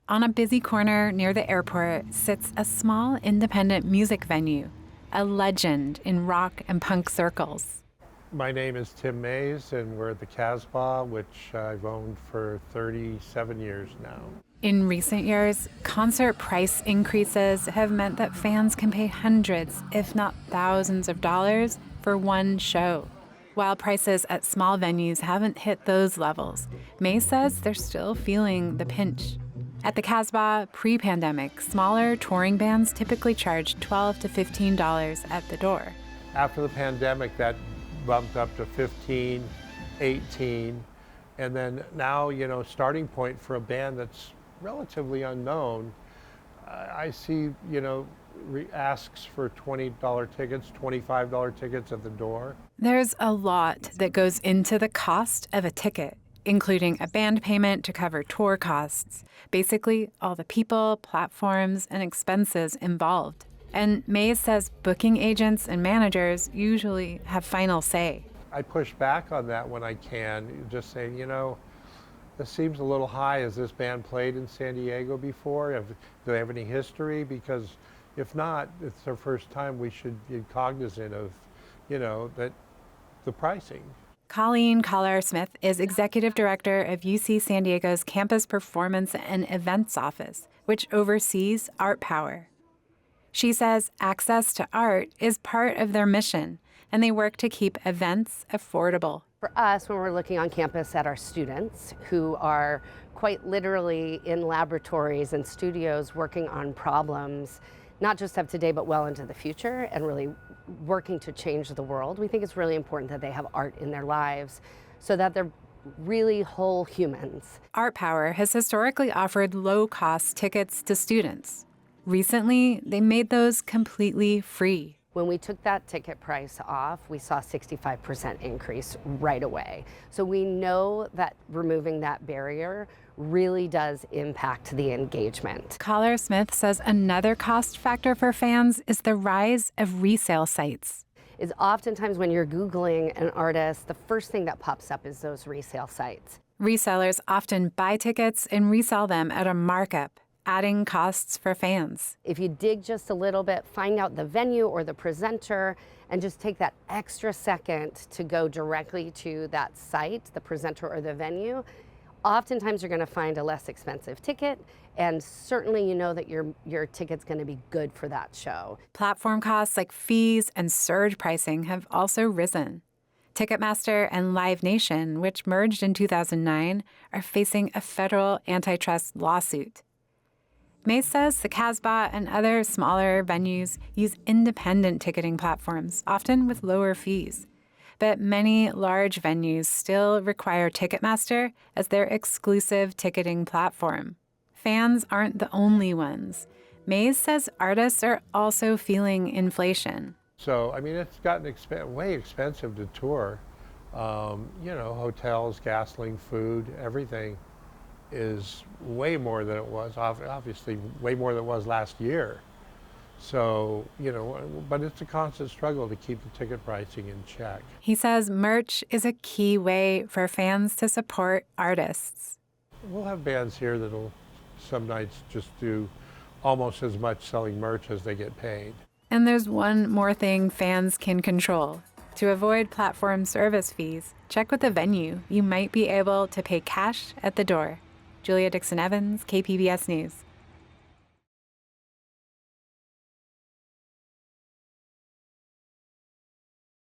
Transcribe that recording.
On a busy corner near the airport sits a small independent music venue, a legend in rock and punk circles. My name is Tim Mays, and we're at the Casbah, which I've owned for 37 years now. In recent years, concert price increases have meant that fans can pay hundreds, if not thousands of dollars for one show. While prices at small venues haven't hit those levels, Mays says they're still feeling the pinch. At the Casbah, pre-pandemic, smaller touring bands typically charged $12 to $15 at the door. After the pandemic, that bumped up to 15, 18, and then now, starting point for a band that's relatively unknown, I see, asks for $20 tickets, $25 tickets at the door. There's a lot that goes into the cost of a ticket, including a band payment to cover tour costs, basically all the people, platforms, and expenses involved. And Mays says booking agents and managers usually have final say. I push back on that when I can, just saying, this seems a little high. Has this band played in San Diego before? Do they have any history? Because if not, it's their first time. We should be cognizant of, that the pricing. Colleen Collar-Smith is executive director of UC San Diego's Campus Performance and Events Office, which oversees Art Power. She says access to art is part of their mission, and they work to keep events affordable. For us, when we're looking on campus at our students who are quite literally in laboratories and studios working on problems, not just of today, but well into the future, and really working to change the world, we think it's really important that they have art in their lives so that they're really whole humans. Art Power has historically offered low-cost tickets to students. Recently, they made those completely free. When we took that ticket price off, we saw a 65% increase right away. So we know that removing that barrier really does impact the engagement. Collar-Smith says another cost factor for fans is the rise of resale sites. Is oftentimes when you're Googling an artist, the first thing that pops up is those resale sites. Resellers often buy tickets and resell them at a markup, adding costs for fans. If you dig just a little bit, find out the venue or the presenter, and just take that extra second to go directly to that site, the presenter or the venue, oftentimes you're going to find a less expensive ticket, and certainly you know that your ticket's going to be good for that show. Platform costs like fees and surge pricing have also risen. Ticketmaster and Live Nation, which merged in 2009, are facing a federal antitrust lawsuit. Mays says the Casbah and other smaller venues use independent ticketing platforms, often with lower fees. But many large venues still require Ticketmaster as their exclusive ticketing platform. Fans aren't the only ones. Mays says artists are also feeling inflation. So, it's gotten way expensive to tour. Hotels, gasoline, food, everything is way more than it was, obviously way more than it was last year. So, but it's a constant struggle to keep the ticket pricing in check. He says merch is a key way for fans to support artists. We'll have bands here that'll some nights just do almost as much selling merch as they get paid. And there's one more thing fans can control. To avoid platform service fees, check with the venue. You might be able to pay cash at the door. Julia Dixon Evans, KPBS News.